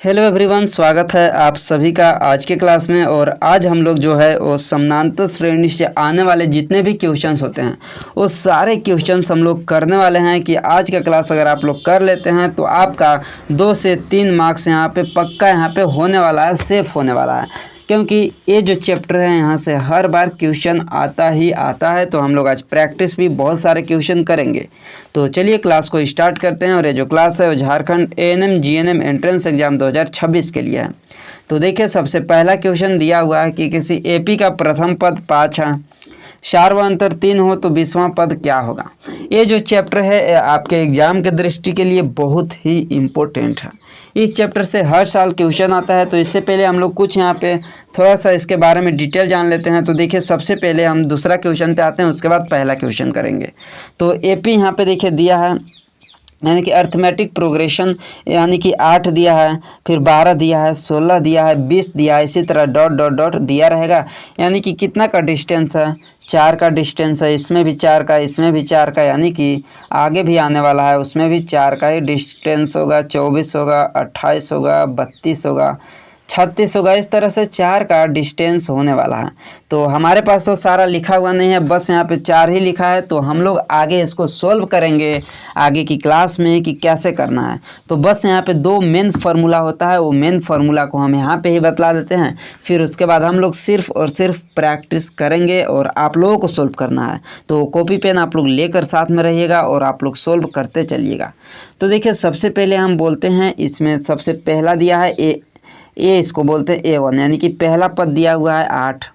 Hello everyone, स्वागत है आप सभी का आज के क्लास में। और आज हम लोग जो है वो समानांतर श्रेणी से आने वाले जितने भी क्वेश्चंस होते हैं वो सारे क्वेश्चंस हम लोग करने वाले हैं कि आज का क्लास अगर आप लोग कर लेते हैं तो आपका 2 से 3 मार्क्स यहाँ पे पक्का यहाँ पे होने वाला है, सेफ होने वाला है। क्योंकि ये जो चैप्टर है यहाँ से हर बार क्वेश्चन आता ही आता है, तो हम लोग आज प्रैक्टिस भी बहुत सारे क्वेश्चन करेंगे। तो चलिए क्लास को स्टार्ट करते हैं। और ये जो क्लास है वो Jharkhand ANM GNM entrance exam 2026 के लिए है। तो देखिए, सबसे पहला क्वेश्चन दिया हुआ है कि किसी एपी का प्रथम पद 5 है, सार्वअंतर 3 हो तो 20वां पद क्या होगा। ये जो चैप्टर है आपके एग्जाम के दृष्टि के लिए बहुत ही इम्पोर्टेंट है। इस चैप्टर से हर साल क्वेश्चन आता है। तो इससे पहले हम लोग कुछ यहाँ पे थोड़ा सा इसके बारे में डिटेल जान लेते हैं। तो देखिए, सबसे पहले हम दूसरा क्वेश्चन पे आते हैं, उसके बाद पहला क्वेश्चन करेंगे। तो एपी यहाँ पे देखिए दिया है, यानी कि अर्थमेटिक प्रोग्रेशन, यानी कि 8 दिया है, फिर 12 दिया है, 16 दिया है, 20 दिया है, इसी तरह डॉट डॉट डॉट दिया रहेगा। यानी कि कितना का डिस्टेंस है, 4 का डिस्टेंस है, इसमें भी 4 का, इसमें भी 4 का, यानी कि आगे भी आने वाला है उसमें भी 4 का ही डिस्टेंस होगा। 24 होगा, 28 होगा, 32 होगा, 36 होगा। इस तरह से 4 का डिस्टेंस होने वाला है। तो हमारे पास तो सारा लिखा हुआ नहीं है, बस यहाँ पे 4 ही लिखा है। तो हम लोग आगे इसको सोल्व करेंगे आगे की क्लास में कि कैसे करना है। तो बस यहाँ पे 2 मेन फार्मूला होता है, वो मेन फार्मूला को हम यहाँ पे ही बतला देते हैं। फिर उसके बाद हम लोग सिर्फ और सिर्फ प्रैक्टिस करेंगे और आप लोगों को सोल्व करना है। तो कॉपी पेन आप लोग लेकर साथ में रहिएगा और आप लोग सोल्व करते चलिएगा। तो देखिए, सबसे पहले हम बोलते हैं, इसमें सबसे पहला दिया है ए इसको बोलते हैं A1, यानी कि पहला पद दिया हुआ है 8।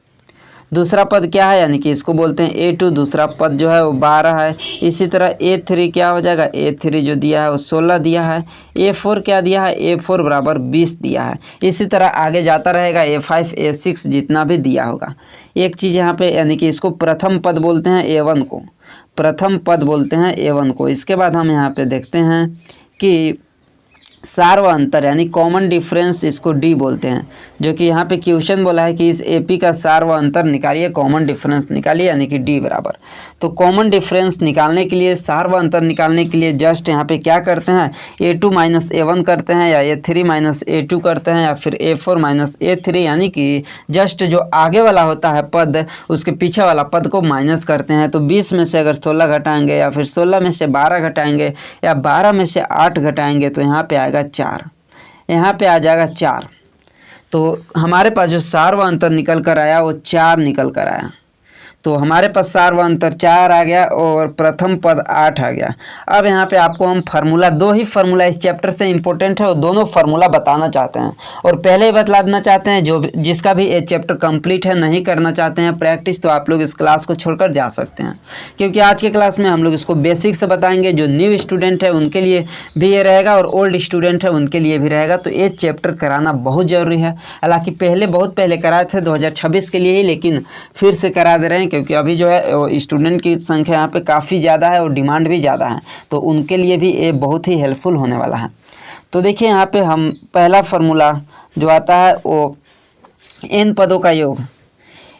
दूसरा पद क्या है, यानी कि इसको बोलते हैं A2। दूसरा पद जो है वो 12 है। इसी तरह A3 क्या हो जाएगा, A3 जो दिया है वो 16 दिया है। A4 क्या दिया है, A4 बराबर 20 दिया है। इसी तरह आगे जाता रहेगा, A5 A6 जितना भी दिया होगा। एक चीज़ यहाँ पे, यानी कि इसको प्रथम पद बोलते हैं A1 को, प्रथम पद बोलते हैं A1 को। इसके बाद हम यहाँ पे देखते हैं कि सार्वअंतर यानी कॉमन डिफरेंस, इसको डी बोलते हैं। जो कि यहाँ पे क्वेश्चन बोला है कि इस एपी का सार्वअंतर निकालिए, कॉमन डिफरेंस निकालिए, यानी कि डी बराबर। तो कॉमन डिफरेंस निकालने के लिए, सार्वअंतर निकालने के लिए जस्ट यहाँ पे क्या करते हैं, A2 माइनस A1 करते हैं, या A3 माइनस A2 करते हैं, या फिर A4 माइनस A3, यानी कि जस्ट जो आगे वाला होता है पद उसके पीछे वाला पद को माइनस करते हैं। तो 20 में से अगर 16 घटाएंगे, या फिर 16 में से 12 घटाएंगे, या 12 में से 8 घटाएंगे, तो यहाँ पे आएगा 4, यहाँ पे आ जाएगा 4। तो हमारे पास जो सार्वअंतर निकल कर आया वो 4 निकल कर आया। तो हमारे पास सार्वअंतर 4 आ गया और प्रथम पद 8 आ गया। अब यहाँ पे आपको हम फार्मूला, 2 ही फार्मूला इस चैप्टर से इंपॉर्टेंट है और दोनों फार्मूला बताना चाहते हैं। और पहले ही बतला देना चाहते हैं, जो जिसका भी ये चैप्टर कंप्लीट है, नहीं करना चाहते हैं प्रैक्टिस, तो आप लोग इस क्लास को छोड़कर जा सकते हैं। क्योंकि आज के क्लास में हम लोग इसको बेसिक से बताएंगे। जो न्यू स्टूडेंट है उनके लिए भी ये रहेगा और ओल्ड स्टूडेंट है उनके लिए भी रहेगा। तो ये चैप्टर कराना बहुत ज़रूरी है। हालाँकि बहुत पहले कराए थे 2026 के लिए ही, लेकिन फिर से करा दे रहे हैं क्योंकि अभी जो है स्टूडेंट की संख्या यहाँ पे काफ़ी ज़्यादा है और डिमांड भी ज़्यादा है। तो उनके लिए भी ये बहुत ही हेल्पफुल होने वाला है। तो देखिए, यहाँ पे हम पहला फार्मूला जो आता है वो n पदों का योग,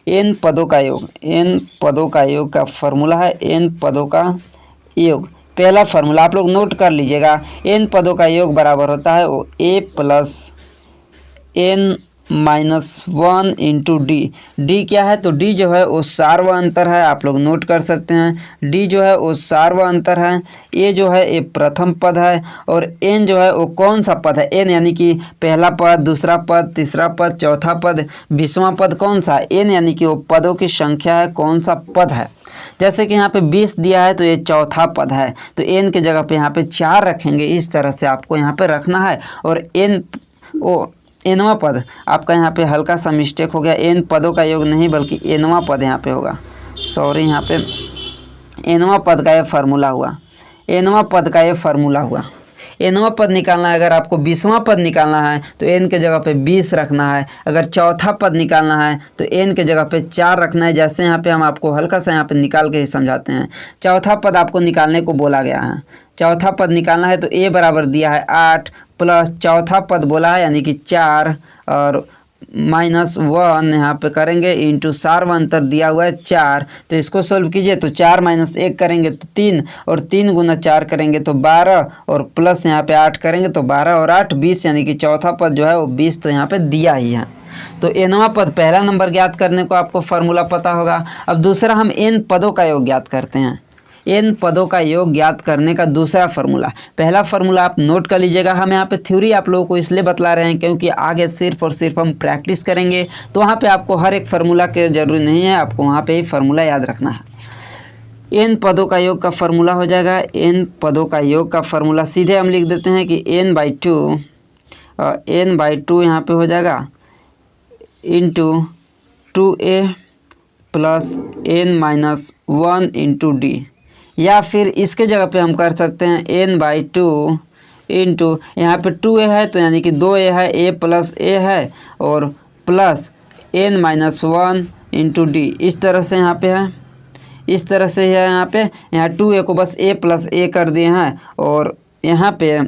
n पदों का योग, n पदों का योग का फार्मूला है, n पदों का योग। पहला फार्मूला आप लोग नोट कर लीजिएगा, n पदों का योग बराबर होता है वो a plus n minus 1 into D. D क्या है, तो डी जो है वो सार्वअंतर है, आप लोग नोट कर सकते हैं। डी जो है वो सार्वअंतर है। ए जो है ये प्रथम पद है, और एन जो है वो कौन सा पद है, एन यानी कि पहला पद, दूसरा पद, तीसरा पद, चौथा पद, 20वां पद कौन सा, एन यानी कि वो पदों की संख्या है, कौन सा पद है। जैसे कि यहाँ पे 20 दिया है तो ये चौथा पद है, तो एन के जगह पे यहाँ पे 4 रखेंगे। इस तरह से आपको यहाँ पे रखना है। और एन वो एनवा पद आपका यहाँ पे हल्का सा मिस्टेक हो गया, एन पदों का योग नहीं बल्कि एनवा पद यहाँ पे होगा, सॉरी। यहाँ पे एनवा पद का ये फार्मूला हुआ, एनवा पद का ये फार्मूला हुआ। एनवा पद निकालना है, अगर आपको 20वां पद निकालना है तो एन के जगह पे 20 रखना है। अगर चौथा पद निकालना है तो एन के जगह पे 4 रखना है। जैसे यहाँ पे हम आपको हल्का सा यहाँ पे निकाल के ही समझाते हैं। चौथा पद आपको निकालने को बोला गया है, चौथा पद निकालना है तो ए बराबर दिया है 8 प्लस चौथा पद बोला है, यानी कि 4, और -1 यहाँ पे करेंगे इंटू सार्वंतर दिया हुआ है 4, तो इसको सोल्व कीजिए तो 4 - 1 करेंगे तो 3, और 3 गुना 4 करेंगे तो 12, और प्लस यहाँ पे 8 करेंगे तो 12 और 8 20, यानी कि चौथा पद जो है वो 20 तो यहाँ पे दिया ही है। तो nवां पद पहला नंबर ज्ञात करने को आपको फार्मूला पता होगा। अब दूसरा हम n पदों का योग ज्ञात करते हैं। n पदों का योग ज्ञात करने का दूसरा फार्मूला, पहला फार्मूला आप नोट कर लीजिएगा। हम यहाँ पे थ्योरी आप लोगों को इसलिए बतला रहे हैं क्योंकि आगे सिर्फ और सिर्फ हम प्रैक्टिस करेंगे, तो वहाँ पे आपको हर एक फार्मूला के जरूरी नहीं है, आपको वहाँ पे ही फार्मूला याद रखना है। n पदों का योग का फार्मूला हो जाएगा, n पदों का योग का फार्मूला सीधे हम लिख देते हैं कि n/2 यहाँ पे हो जाएगा into 2a plus n-1 into D, या फिर इसके जगह पे हम कर सकते हैं n/2 इंटू यहाँ पे 2a है तो यानी कि 2a है, a प्लस a है, और प्लस n-1 इंटू डी, इस तरह से यहाँ पे है, इस तरह से है यहाँ पे। यहाँ 2a को बस a प्लस a कर दिए हैं, और यहाँ पे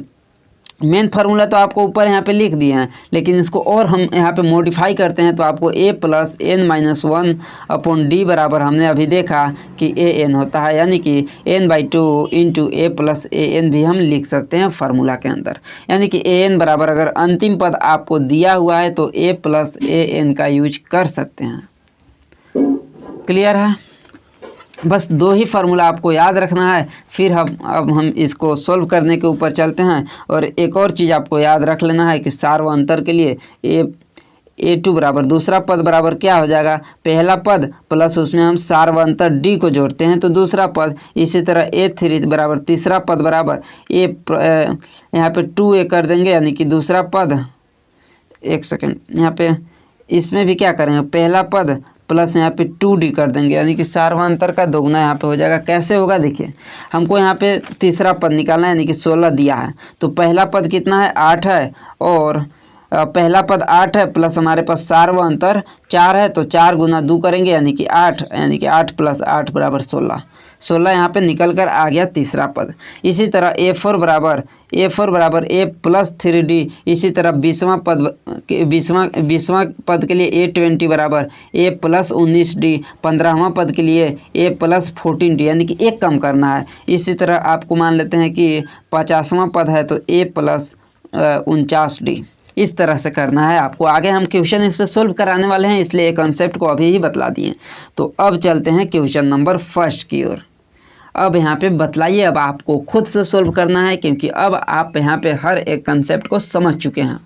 मेन फार्मूला तो आपको ऊपर यहाँ पे लिख दिए हैं, लेकिन इसको और हम यहाँ पे मॉडिफाई करते हैं तो आपको a plus n-1 upon D बराबर हमने अभी देखा कि an होता है, यानी कि n/2 into a plus an भी हम लिख सकते हैं फार्मूला के अंदर। यानी कि an बराबर अगर अंतिम पद आपको दिया हुआ है तो a प्लस an का यूज कर सकते हैं। क्लियर है? बस दो ही फार्मूला आपको याद रखना है, फिर अब हम इसको सॉल्व करने के ऊपर चलते हैं। और एक और चीज़ आपको याद रख लेना है कि सार्वअंतर के लिए a2 बराबर दूसरा पद बराबर क्या हो जाएगा, पहला पद प्लस उसमें हम सार्वअंतर d को जोड़ते हैं तो दूसरा पद, इसी तरह a3 बराबर तीसरा पद बराबर यहाँ पे 2a कर देंगे, यानी कि दूसरा पद, एक सेकेंड, यहाँ पे इसमें भी क्या करेंगे, पहला पद प्लस यहाँ पे 2d कर देंगे, यानी कि सार्वअंतर का दोगुना यहाँ पे हो जाएगा। कैसे होगा देखिए, हमको यहाँ पे तीसरा पद निकालना है, यानी कि 16 दिया है, तो पहला पद कितना है 8 है, और पहला पद 8 है प्लस हमारे पास सार्वअंतर 4 है, तो 4 गुना 2 करेंगे यानी कि 8, यानी कि 8 + 8 बराबर 16। 16 यहाँ पे निकल कर आ गया तीसरा पद। इसी तरह a4 बराबर a प्लस 3d, इसी तरह 20वां पद के लिए a20 बराबर a प्लस 19d, 15वां पद के लिए a प्लस 14d, यानी कि एक कम करना है। इसी तरह आपको मान लेते हैं कि 50वां पद है तो a प्लस 49d, इस तरह से करना है आपको। आगे हम क्वेश्चन इस पर सोल्व कराने वाले हैं, इसलिए एक कंसेप्ट को अभी ही बतला दिए। तो अब चलते हैं क्वेश्चन नंबर फर्स्ट की ओर। अब यहाँ पे बतलाइए, अब आपको खुद से सोल्व करना है क्योंकि अब आप यहाँ पे हर एक कंसेप्ट को समझ चुके हैं।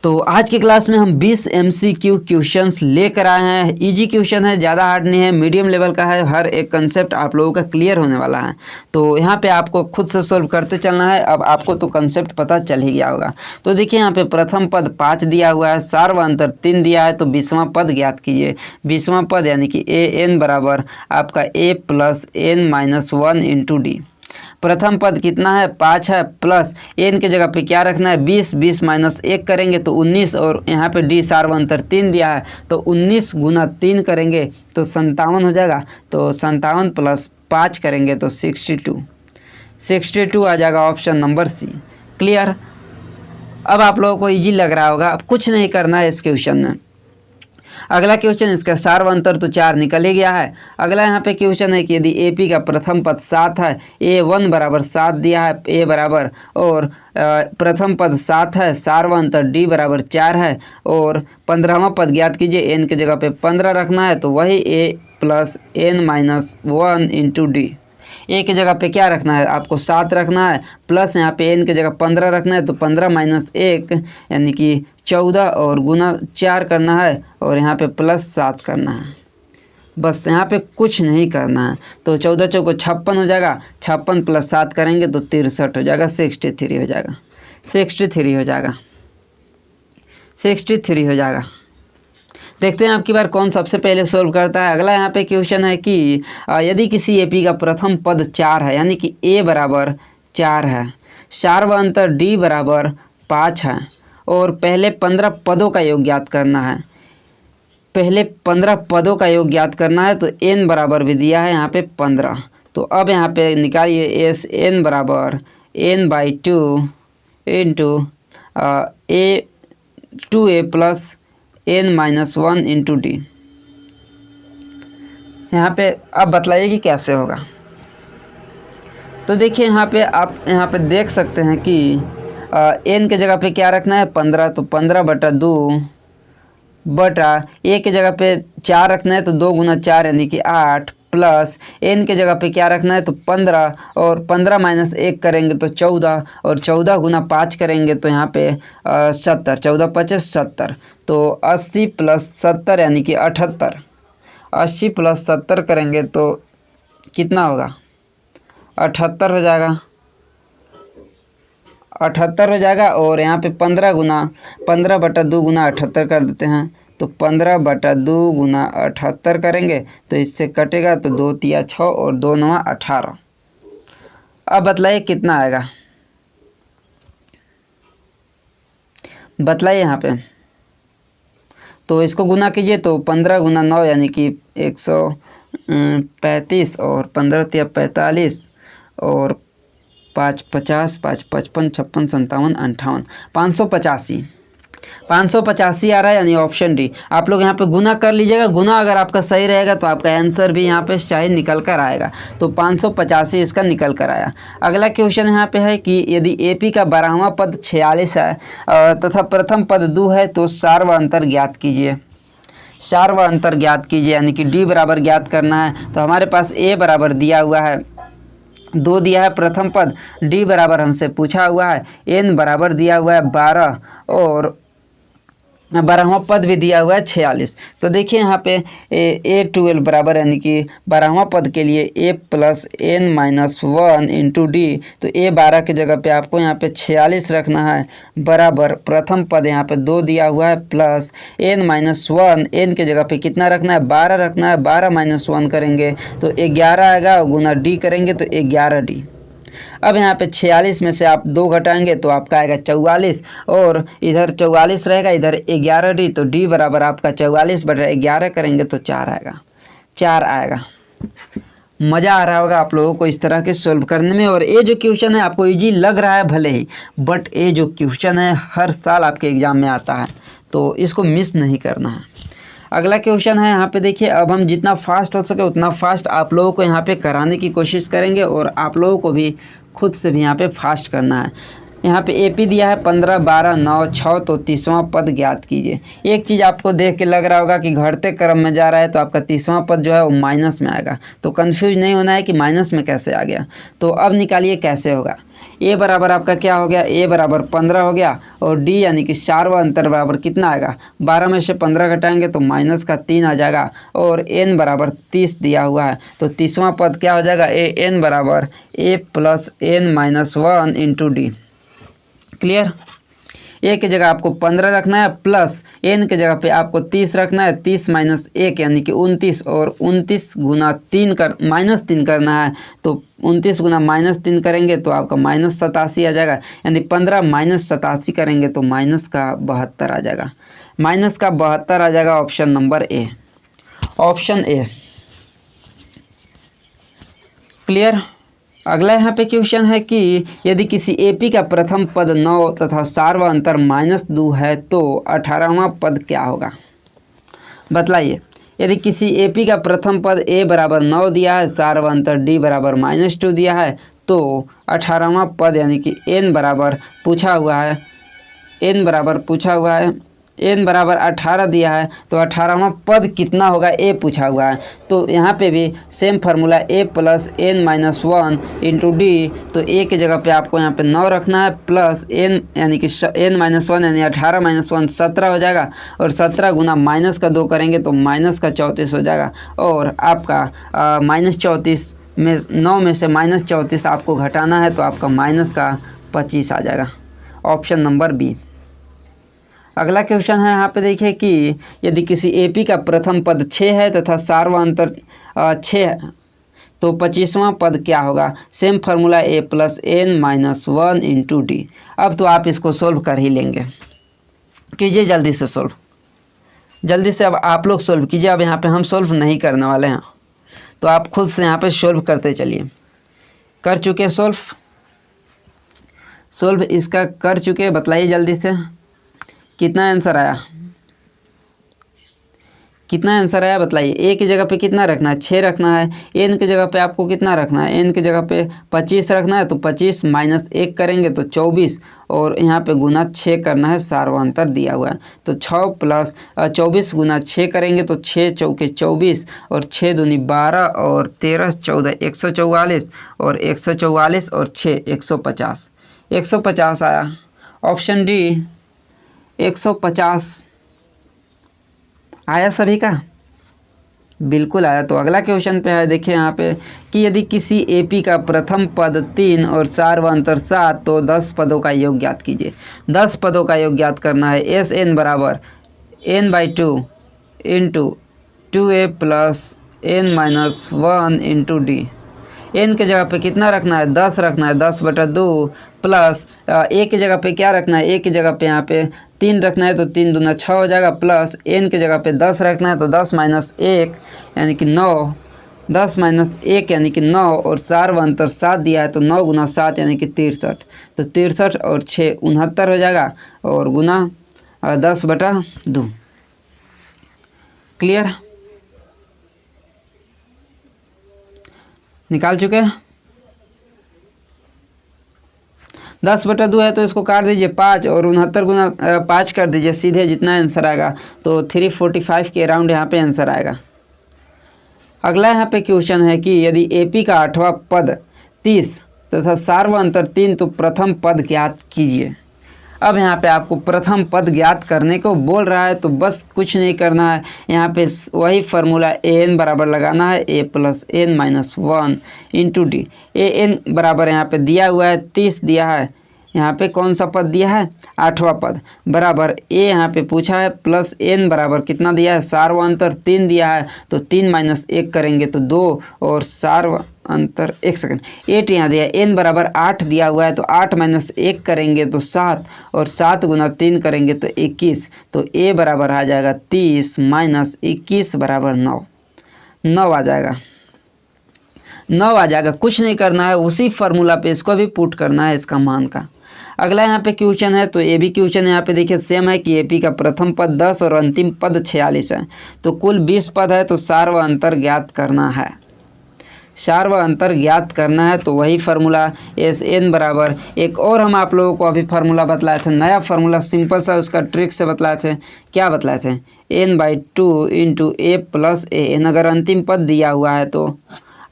तो आज की क्लास में हम 20 MCQ क्वेश्चंस लेकर आए हैं। इजी क्वेश्चन है, ज़्यादा हार्ड नहीं है, मीडियम लेवल का है, हर एक कंसेप्ट आप लोगों का क्लियर होने वाला है। तो यहाँ पे आपको खुद से सोल्व करते चलना है। अब आपको तो कंसेप्ट पता चल ही गया होगा। तो देखिए यहाँ पे प्रथम पद 5 दिया हुआ है, सार्वअंतर 3 दिया है, तो 20वां पद ज्ञात कीजिए। 20वां पद यानी कि an बराबर आपका a plus n-1 into D. प्रथम पद कितना है 5 है, प्लस n के जगह पे क्या रखना है 20, 20 - 1 करेंगे तो 19, और यहाँ पे d सार्वअंतर 3 दिया है तो 19 गुना 3 करेंगे तो 57 हो जाएगा। तो 57 + 5 करेंगे तो 62 आ जाएगा, ऑप्शन नंबर सी। क्लियर? अब आप लोगों को ईजी लग रहा होगा, अब कुछ नहीं करना है इस क्वेश्चन में। अगला क्वेश्चन, इसका सार्वअंतर तो 4 निकल ही गया है। अगला यहाँ पे क्वेश्चन है कि यदि AP का प्रथम पद 7 है, A1 बराबर 7 दिया है, A बराबर, और प्रथम पद 7 है, सार्वअंतर D बराबर 4 है, और 15वां पद ज्ञात कीजिए। n के जगह पे 15 रखना है तो वही a plus n-1 into D. a की जगह पे क्या रखना है आपको 7 रखना है, प्लस यहाँ पे n की जगह 15 रखना है तो 15 - 1 यानी कि 14, और गुना 4 करना है, और यहाँ पे प्लस 7 करना है। बस यहाँ पे कुछ नहीं करना है। तो 14 चौको 56 हो जाएगा, 56 + 7 करेंगे तो 63 हो जाएगा, 63 हो जाएगा, 63 हो जाएगा, 63 हो जाएगा। देखते हैं आपकी बार कौन सबसे पहले सोल्व करता है। अगला यहाँ पे क्वेश्चन है कि यदि किसी AP का प्रथम पद 4 है, यानी कि a बराबर 4 है, सार्वअंतर d बराबर 5 है, और पहले 15 पदों का योग ज्ञात करना है। पहले 15 पदों का योग ज्ञात करना है तो n बराबर भी दिया है यहाँ पे 15। तो अब यहाँ पे निकालिए n बराबर n/2 into 2a plus n-1 into D. यहाँ पे अब बताइए कि कैसे होगा। तो देखिए यहाँ पे आप यहाँ पे देख सकते हैं कि n के जगह पे क्या रखना है 15, तो 15/2 बटा a के जगह पे 4 रखना है तो 2 गुना 4 यानी कि 8 प्लस n के जगह पे क्या रखना है तो 15 और 15 माइनस 1 करेंगे तो 14 और 14 गुना 5 करेंगे तो यहाँ पे 70, 14 25 70, तो 80 प्लस 70 यानी कि 78, 80 प्लस 70 करेंगे तो कितना होगा 78 हो जाएगा, 78 हो जाएगा। और यहाँ पे 15/2 गुना 78 कर देते हैं तो 15/2 गुना 78 करेंगे तो इससे कटेगा तो 2 तिया 6 और 2 9 18। अब बतलाइए कितना आएगा, बतलाइए यहाँ पे। तो इसको गुना कीजिए तो 15 गुना 9 यानी कि 135 और 15 तिया 45 और 5 50 5 55 56 57 58 585 आ रहा है यानी ऑप्शन डी। आप लोग यहाँ पे गुना कर लीजिएगा, गुना अगर आपका सही रहेगा तो आपका आंसर भी यहाँ पे शायद निकल कर आएगा। तो 585 इसका निकल कर आया। अगला क्वेश्चन यहाँ पे है कि यदि एपी का 12वां पद 46 है तथा प्रथम पद 2 है तो सार व अंतर ज्ञात कीजिए। सार व अंतर ज्ञात कीजिए यानी कि डी बराबर ज्ञात करना है। तो हमारे पास ए बराबर दिया हुआ है 2 दिया है प्रथम पद, डी बराबर हमसे पूछा हुआ है, एन बराबर दिया हुआ है 12 और 12वां पद भी दिया हुआ है 46। तो देखिए यहाँ पे A12 बराबर यानी कि 12वां पद के लिए a plus n-1 into D. तो A12 की जगह पे आपको यहाँ पे 46 रखना है बराबर प्रथम पद यहाँ पे 2 दिया हुआ है प्लस n-1, n के जगह पे कितना रखना है 12 रखना है, 12 - 1 करेंगे तो 11 आएगा, गुना डी करेंगे तो 11D। अब यहाँ पे 46 में से आप 2 घटाएंगे तो आपका आएगा 44 और इधर 44 रहेगा, इधर 11D, तो D बराबर आपका 44/11 करेंगे तो 4 आएगा, 4 आएगा। मज़ा आ रहा होगा आप लोगों को इस तरह के सॉल्व करने में। और ये जो क्वेश्चन है आपको इजी लग रहा है भले ही, बट ये जो क्वेश्चन है हर साल आपके एग्ज़ाम में आता है तो इसको मिस नहीं करना है। अगला क्वेश्चन है यहाँ पे देखिए, अब हम जितना फास्ट हो सके उतना फास्ट आप लोगों को यहाँ पे कराने की कोशिश करेंगे और आप लोगों को भी खुद से भी यहाँ पे फास्ट करना है। यहाँ पे एपी दिया है 15 12 9 6, तो 30वां पद ज्ञात कीजिए। एक चीज़ आपको देख के लग रहा होगा कि घटते क्रम में जा रहा है तो आपका 30वां पद जो है वो माइनस में आएगा, तो कंफ्यूज नहीं होना है कि माइनस में कैसे आ गया। तो अब निकालिए कैसे होगा। ए बराबर आपका क्या हो गया, ए बराबर 15 हो गया और डी यानी कि सारवा अंतर बराबर कितना आएगा, 12 में से 15 घटाएंगे तो माइनस का 3 आ जाएगा और एन बराबर 30 दिया हुआ है। तो 30वां पद क्या हो जाएगा, ए एन बराबर a plus n-1 into d. Clear. A की जगह आपको 15 रखना है प्लस एन के जगह पे आपको 30 रखना है, 30 - 1 यानी कि 29 और 29 गुना 3 कर -3 करना है। तो 29 गुना -3 करेंगे तो आपका -87 आ जाएगा, यानी 15 - 87 करेंगे तो माइनस का 72 आ जाएगा, माइनस का 72 आ जाएगा। Option number A, option A. Clear. अगला यहाँ पे क्वेश्चन है कि यदि किसी एपी का प्रथम पद 9 तथा सारवा अंतर -2 है तो 18वां पद क्या होगा। बतलाइए। यदि किसी एपी का प्रथम पद ए बराबर 9 दिया है, सारवा अंतर डी बराबर -2 दिया है, तो 18वां पद यानी कि एन बराबर पूछा हुआ है, एन बराबर पूछा हुआ है, एन बराबर 18 दिया है तो 18वां पद कितना होगा ए पूछा हुआ है। तो यहाँ पे भी सेम फार्मूला ए प्लस n-1 इंटू डी। तो ए की जगह पे आपको यहाँ पे 9 रखना है प्लस एन यानी कि n-1 यानी 18 - 1 17 हो जाएगा और 17 गुना माइनस का 2 करेंगे तो माइनस का 34 हो जाएगा और आपका -34 में 9 में से -34 आपको घटाना है तो आपका माइनस का 25 आ जाएगा। Option number B. अगला क्वेश्चन है यहाँ पे देखिए कि यदि किसी एपी का प्रथम पद 6 है तथा सारवा अंतर 6 है तो 25वां पद क्या होगा। सेम फार्मूला ए प्लस n-1 इंटू डी। अब तो आप इसको सोल्व कर ही लेंगे, कीजिए जल्दी से सोल्व, जल्दी से अब आप लोग सोल्व कीजिए। अब यहाँ पे हम सोल्व नहीं करने वाले हैं तो आप खुद से यहाँ पे सोल्व करते चलिए। कर चुके सोल्व, सोल्व इसका कर चुके, बतलाइए जल्दी से कितना आंसर आया। कितना आंसर आया बताइए। ए की जगह पे कितना रखना है, 6 रखना है। एन की जगह पे आपको कितना रखना है, एन की जगह पे 25 रखना है, तो 25 माइनस 1 करेंगे तो 24, और यहाँ पे गुना 6 करना है, सार्वंतर दिया हुआ है। तो 6 प्लस 24 गुना 6 करेंगे तो 6 चौके 24 और 6 दूनी 12 और 13 14 144 और 144 और 6 150, 150 आया। ऑप्शन डी 150 आया सभी का, बिल्कुल आया। तो अगला क्वेश्चन पे है, देखिए यहाँ पे कि यदि किसी एपी का प्रथम पद 3 और सार्वंतर 7 तो 10 पदों का योग ज्ञात कीजिए। 10 पदों का योग ज्ञात करना है। एस एन बराबर n/2 into 2a plus n-1 into D. N के जगह पे कितना रखना है, 10 रखना है, 10/2 प्लस ए की जगह पे क्या रखना है, ए की जगह पे यहाँ पे 3 रखना है, तो 3 दूना 6 हो जाएगा, प्लस एन की जगह पे 10 रखना है, तो 10 माइनस 1 यानी कि 9, 10 माइनस 1 यानी कि 9, और सार्वंतर 7 दिया है, तो 9 गुना 7 यानी कि 63, तो 63 और 6 69 हो जाएगा, और गुना 10/2। क्लियर, निकाल चुके हैं। 10/2 है तो इसको काट दीजिए 5 और 69 गुना 5 कर दीजिए, सीधे जितना आंसर आएगा तो 345 के अराउंड यहाँ पे आंसर आएगा। अगला यहाँ पे क्वेश्चन है कि यदि एपी का 8वां पद 30 तथा सार्वंतर 3 तो प्रथम पद ज्ञात कीजिए। अब यहाँ पे आपको प्रथम पद ज्ञात करने को बोल रहा है, तो बस कुछ नहीं करना है, यहाँ पे वही फार्मूला ए एन बराबर लगाना है, ए प्लस n-1 इंटू डी। ए एन बराबर यहाँ पे दिया हुआ है 30 दिया है, यहाँ पे कौन सा पद दिया है, 8वां पद, बराबर ए यहाँ पे पूछा है, प्लस एन बराबर कितना दिया है, सार्वंतर 3 दिया है, तो 3 माइनस 1 करेंगे तो 2, और सार्वंतर 1 सेकंड 8 यहाँ दिया है, एन बराबर 8 दिया हुआ है, तो 8 माइनस 1 करेंगे तो 7, और 7 गुना 3 करेंगे तो 21, तो ए बराबर आ जाएगा 30 माइनस 21 बराबर 9, 9 आ जाएगा, 9 आ जाएगा। कुछ नहीं करना है, उसी फार्मूला पे इसको भी पुट करना है इसका मान का। अगला यहाँ पे क्वेश्चन है, तो ये भी क्वेश्चन यहाँ पे देखिए सेम है कि एपी का प्रथम पद 10 और अंतिम पद 46 है, तो कुल 20 पद है, तो सार्वंतर ज्ञात करना है। सार्वंतर ज्ञात करना है तो वही फार्मूला एस एन बराबर, एक और हम आप लोगों को अभी फार्मूला बतलाए थे, नया फार्मूला सिंपल सा उसका ट्रिक से बतलाए थे। क्या बतलाए थे, n/2 into A plus A N. अगर अंतिम पद दिया हुआ है तो,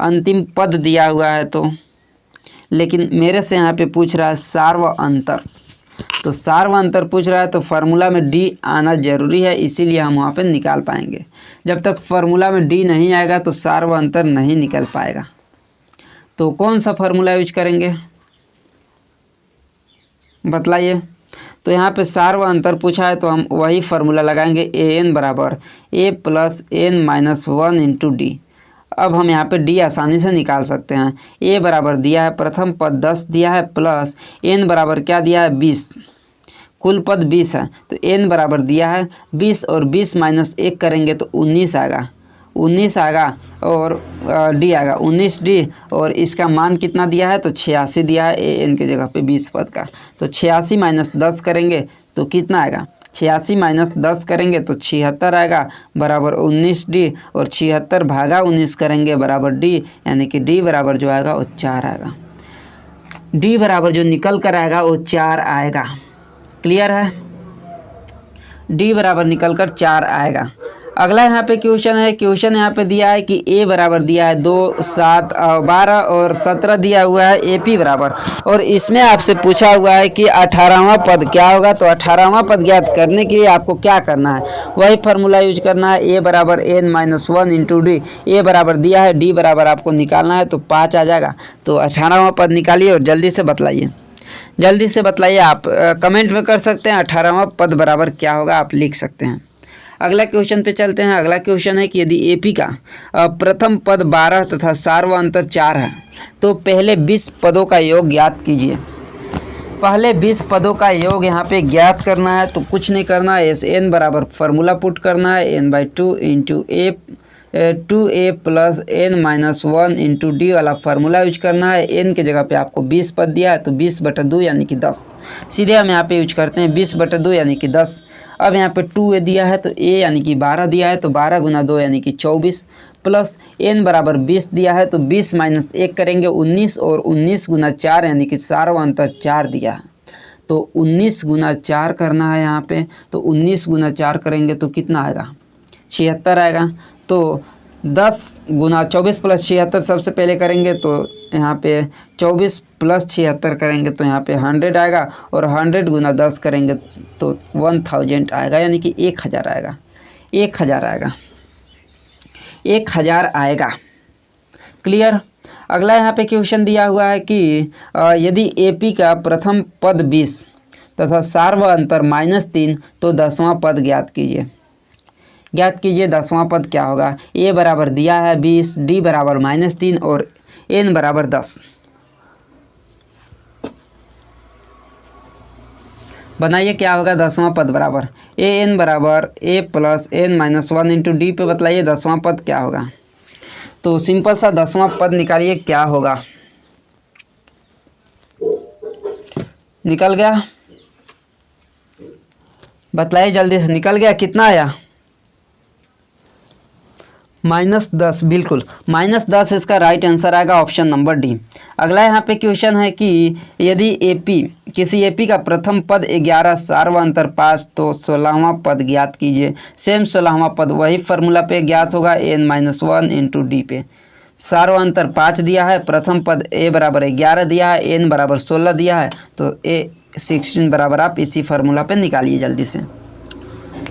अंतिम पद दिया हुआ है तो, लेकिन मेरे से यहाँ पे पूछ रहा है सार्वंतर, तो सार्वंतर पूछ रहा है तो फार्मूला में डी आना जरूरी है, इसीलिए हम वहाँ पे निकाल पाएंगे। जब तक फार्मूला में डी नहीं आएगा तो सार्वंतर नहीं निकल पाएगा। तो कौन सा फार्मूला यूज करेंगे बतलाइए। तो यहाँ पे सार्वंतर पूछा है तो हम वही फार्मूला लगाएंगे, ए एन बराबर a plus n-1 into D. अब हम यहाँ पे डी आसानी से निकाल सकते हैं। ए बराबर दिया है प्रथम पद 10 दिया है, प्लस एन बराबर क्या दिया है 20, कुल पद 20 है, तो एन बराबर दिया है 20 और 20 माइनस 1 करेंगे तो 19 आएगा, 19 आएगा, और डी आएगा 19 डी, और इसका मान कितना दिया है तो 86 दिया है ए एन की जगह पे 20 पद का, तो 86 माइनस 10 करेंगे तो कितना आएगा, 86 माइनस 10 करेंगे तो 76 आएगा, बराबर 19 डी, और 76 भागा 19 करेंगे बराबर डी, यानी कि डी बराबर जो आएगा वो 4 आएगा। डी बराबर जो निकल कर आएगा वो 4 आएगा। क्लियर है, डी बराबर निकल कर 4 आएगा। अगला यहाँ पे क्वेश्चन है, क्वेश्चन यहाँ पे दिया है कि ए बराबर दिया है 2 7 12 और 17 दिया हुआ है एपी बराबर, और इसमें आपसे पूछा हुआ है कि 18वां पद क्या होगा। तो 18वां पद ज्ञात करने के लिए आपको क्या करना है, वही फार्मूला यूज करना है, ए बराबर n-1 इंटू डी। ए बराबर दिया है, डी बराबर आपको निकालना है तो 5 आ जाएगा। तो 18वां पद निकालिए और जल्दी से बतलाइए, जल्दी से बतलाइए। आप कमेंट में कर सकते हैं 18वां पद बराबर क्या होगा, आप लिख सकते हैं। अगला क्वेश्चन पे चलते हैं। अगला क्वेश्चन है कि यदि एपी का प्रथम पद 12 तथा सार्वंतर 4 है तो पहले 20 पदों का योग ज्ञात कीजिए। पहले 20 पदों का योग यहाँ पे ज्ञात करना है तो कुछ नहीं करना है, एस एन बराबर फार्मूला पुट करना है n/2 इंटू ए 2a plus n minus 1 into D वाला फार्मूला यूज करना है। n के जगह पे आपको 20 पद दिया है तो 20/2 यानी कि 10। सीधे हम यहाँ पे यूज करते हैं 20/2 यानी कि 10। अब यहाँ पे 2a दिया है तो a यानी कि 12 दिया है तो 12 गुना 2 यानी कि 24 प्लस n बराबर 20 दिया है तो 20 माइनस 1 करेंगे 19 और 19 गुना 4 यानी कि 4 अंतर 4 दिया है तो 19 गुना 4 करना है यहाँ पे। तो 19 गुना 4 करेंगे तो कितना आएगा 76 आएगा। तो 10 गुना 24 प्लस 76 सबसे पहले करेंगे तो यहाँ पे 24 प्लस 76 करेंगे तो यहाँ पे 100 आएगा और 100 गुना 10 करेंगे तो 1000 आएगा यानी कि 1000 आएगा। 1000 आएगा 1000 आएगा। क्लियर। अगला यहाँ पे क्वेश्चन दिया हुआ है कि यदि AP का प्रथम पद 20 तथा सार व अंतर -3 तो 10वां पद ज्ञात कीजिए। ज्ञात कीजिए 10वां पद क्या होगा। A बराबर दिया है 20, D बराबर -3 और N बराबर 10। बनाइए क्या होगा 10वां पद बराबर AN बराबर A plus N minus 1 into D पे बतलाइए 10वां पद क्या होगा। तो सिंपल सा 10वां पद निकालिए क्या होगा। निकल गया, बतलाइए जल्दी से। निकल गया, कितना आया -10। बिल्कुल -10 इसका राइट आंसर आएगा ऑप्शन नंबर डी। अगला यहाँ पे क्वेश्चन है कि यदि AP किसी AP का प्रथम पद 11 सार व अंतर 5 तो 16वां पद ज्ञात कीजिए। सेम 16वां पद वही फार्मूला पे ज्ञात होगा n-1 इंटू डी पे। सार व अंतर 5 दिया है, प्रथम पद A बराबर 11 दिया है, n बराबर 16 दिया है तो A 16 बराबर आप इसी फार्मूला पे निकालिए जल्दी से।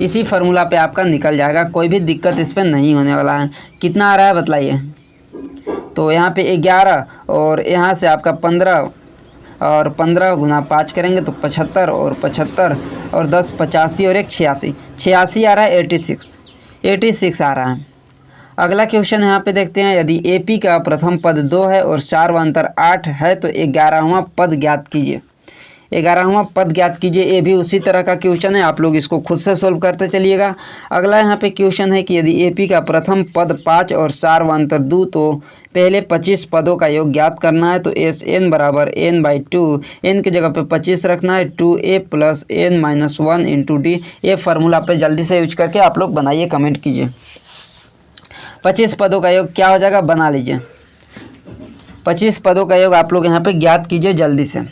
इसी फार्मूला पे आपका निकल जाएगा, कोई भी दिक्कत इस पर नहीं होने वाला है। कितना आ रहा है बतलाइए। तो यहाँ पे 11 और यहाँ से आपका 15 और 15 गुना 5 करेंगे तो 75 और 75 और 10 85 और 1 86। 86 आ रहा है 86 आ रहा है। अगला क्वेश्चन यहाँ पे देखते हैं यदि AP का प्रथम पद 2 है और सार व अंतर 8 है तो 11वां पद ज्ञात कीजिए। 11वां पद ज्ञात कीजिए। ये भी उसी तरह का क्वेश्चन है, आप लोग इसको खुद से सोल्व करते चलिएगा। अगला यहाँ पे क्वेश्चन है कि यदि AP का प्रथम पद 5 और सार व अंतर 2 तो पहले 25 पदों का योग ज्ञात करना है। तो SN बराबर n/2, n की जगह पे 25 रखना है 2a plus n-1 into D. ये फार्मूला पे जल्दी से यूज करके आप लोग बनाइए, कमेंट कीजिए। 25 पदों का योग क्या हो जाएगा, बना लीजिए। 25 पदों का योग आप लोग यहाँ पे ज्ञात कीजिए जल्दी से।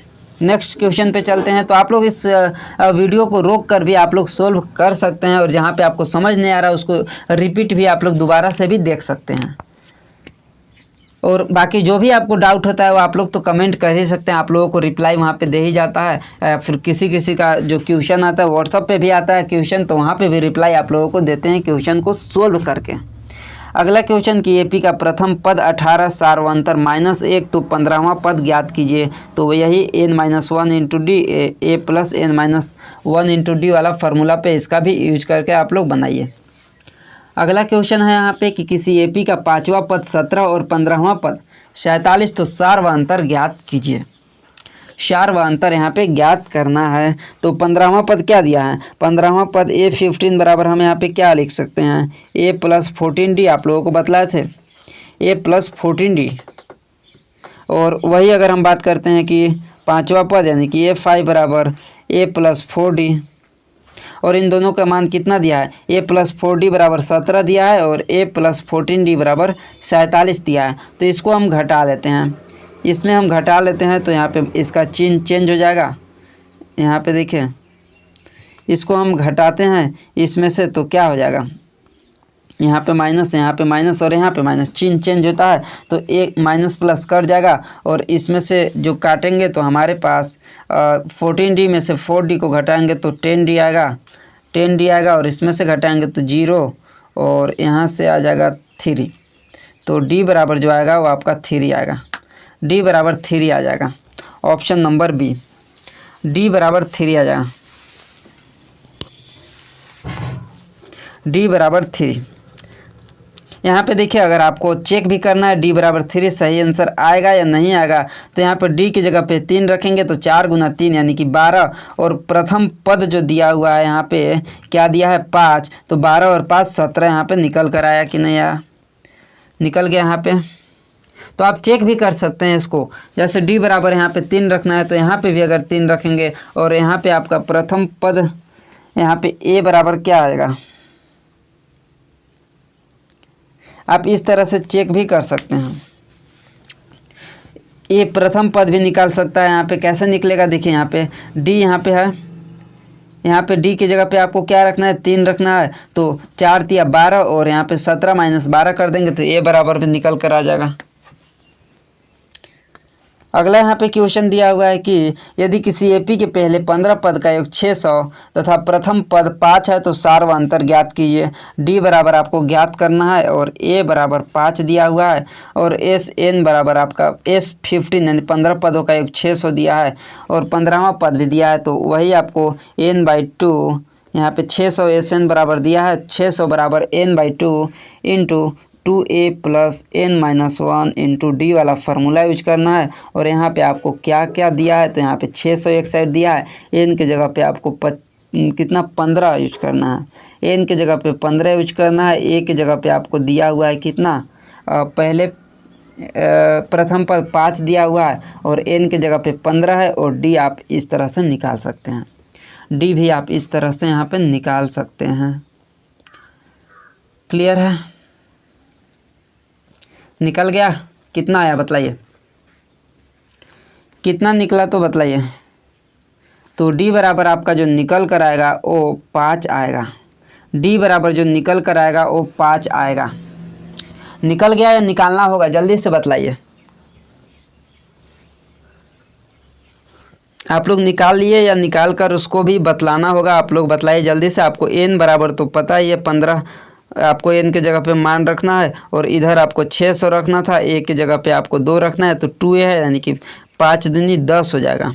नेक्स्ट क्वेश्चन पे चलते हैं। तो आप लोग इस वीडियो को रोक कर भी आप लोग सोल्व कर सकते हैं और जहाँ पे आपको समझ नहीं आ रहा उसको रिपीट भी आप लोग दोबारा से भी देख सकते हैं। और बाकी जो भी आपको डाउट होता है वो आप लोग तो कमेंट कर ही सकते हैं, आप लोगों को रिप्लाई वहाँ पे दे ही जाता है। फिर किसी का जो क्वेश्चन आता है व्हाट्सअप पे भी आता है क्वेश्चन, तो वहाँ पे भी रिप्लाई आप लोगों को देते हैं क्वेश्चन को सोल्व करके। अगला क्वेश्चन कि AP का प्रथम पद 18 सार व अंतर -1 तो 15वां पद ज्ञात कीजिए। तो यही n-1 into D, A plus n-1 into D वाला फार्मूला पे इसका भी यूज करके आप लोग बनाइए। अगला क्वेश्चन है यहाँ पे कि किसी AP का 5वां पद 17 और 15वां पद 47 तो सार व अंतर ज्ञात कीजिए। सार व अंतर यहाँ पे ज्ञात करना है। तो 15वां पद क्या दिया है, 15वां पद A15 बराबर हम यहाँ पे क्या लिख सकते हैं A प्लस 14D, आप लोगों को बतलाए थे A प्लस 14D। और वही अगर हम बात करते हैं कि 5वां पद यानी कि A5 बराबर A प्लस 4D, और इन दोनों का मान कितना दिया है A प्लस 4D बराबर 17 दिया है और A प्लस 14D बराबर 47 दिया है। तो इसको हम घटा लेते हैं, इसमें हम घटा लेते हैं तो यहाँ पे इसका चिन्ह चेंज हो जाएगा। यहाँ पे देखिए इसको हम घटाते हैं इसमें से तो क्या हो जाएगा, यहाँ पे माइनस, यहाँ पे माइनस और यहाँ पे माइनस, चिन्ह चेंज होता है तो एक माइनस प्लस कर जाएगा। और इसमें से जो काटेंगे तो हमारे पास 14D में से 4D को घटाएंगे तो 10D आएगा, 10D आएगा और इसमें से घटाएंगे तो 0 और यहाँ से आ जाएगा 3। तो D बराबर जो आएगा वो आपका 3 आएगा। D बराबर 3 आ जाएगा, ऑप्शन नंबर बी D बराबर 3 आ जाएगा। D बराबर 3। यहाँ पे देखिए अगर आपको चेक भी करना है D बराबर 3 सही आंसर आएगा या नहीं आएगा तो यहाँ पर D की जगह पे 3 रखेंगे तो 4 गुना 3 यानी कि 12। और प्रथम पद जो दिया हुआ है यहाँ पे क्या दिया है 5, तो 12 और 5 17 यहाँ पे निकल कर आया कि नहीं आया, निकल गया यहाँ पे। तो आप चेक भी कर सकते हैं इसको, जैसे डी बराबर यहाँ पे 3 रखना है तो यहाँ पे भी अगर 3 रखेंगे और यहाँ पे आपका प्रथम पद यहाँ पे ए बराबर क्या आएगा, आप इस तरह से चेक भी कर सकते हैं। ए प्रथम पद भी निकाल सकता है। यहाँ पे कैसे निकलेगा, देखिए यहाँ पे डी यहाँ पे है, यहाँ पे डी की जगह पे आपको क्या रखना है, 3 रखना है। तो 4 तिया 12 और यहाँ पे 17 माइनस 12 कर देंगे तो ए बराबर भी निकल कर आ जाएगा। अगला यहाँ पे क्वेश्चन दिया हुआ है कि यदि किसी एपी के पहले 15 पद का योग 600 तथा प्रथम पद 5 है तो सार व अंतर ज्ञात कीजिए। डी बराबर आपको ज्ञात करना है और ए बराबर 5 दिया हुआ है और एस एन बराबर आपका एस 15 यानी 15 पदों का योग 600 दिया है और 15वां पद भी दिया है। तो वही आपको n/2 यहाँ पे 600 एस एन बराबर दिया है, 600 बराबर n/2 into 2a plus n-1 into D वाला फार्मूला यूज करना है। और यहाँ पे आपको क्या क्या दिया है, तो यहाँ पे 600 एक साइड दिया है, n के जगह पे आपको कितना 15 यूज करना है, n के जगह पे 15 यूज करना है। a के जगह पे आपको दिया हुआ है कितना, पहले प्रथम पद 5 दिया हुआ है और n के जगह पे 15 है और d आप इस तरह से निकाल सकते हैं, d भी आप इस तरह से यहाँ पे निकाल सकते हैं। क्लियर है, निकल गया, कितना आया बतलाइए, कितना निकला तो बतलाइए। तो d बराबर आपका जो निकल कर आएगा वो 5 आएगा, d बराबर जो निकल कर आएगा वो 5 आएगा। निकल गया या निकालना होगा, जल्दी से बतलाइए। आप लोग निकाल लिए या निकाल कर उसको भी बतलाना होगा, आप लोग बतलाइए जल्दी से। आपको n बराबर तो पता ही है 15, आपको n के जगह पे मान रखना है और इधर आपको 600 रखना था, a की जगह पे आपको 2 रखना है तो 2a है यानी कि 5 दूनी 10 हो जाएगा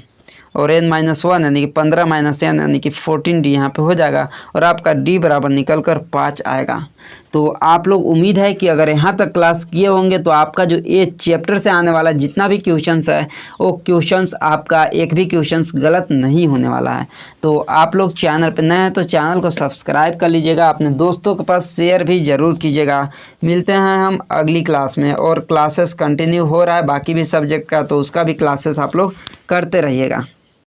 और n-1 यानी कि 15 माइनस n यानी कि 14d यहाँ पे हो जाएगा और आपका d बराबर निकल कर 5 आएगा। तो आप लोग उम्मीद है कि अगर यहाँ तक क्लास किए होंगे तो आपका जो ये चैप्टर से आने वाला जितना भी क्वेश्चंस है वो क्वेश्चंस आपका एक भी क्वेश्चंस गलत नहीं होने वाला है। तो आप लोग चैनल पर नए हैं तो चैनल को सब्सक्राइब कर लीजिएगा, अपने दोस्तों के पास शेयर भी ज़रूर कीजिएगा। मिलते हैं हम अगली क्लास में और क्लासेस कंटिन्यू हो रहा है बाकी भी सब्जेक्ट का, तो उसका भी क्लासेस आप लोग करते रहिएगा।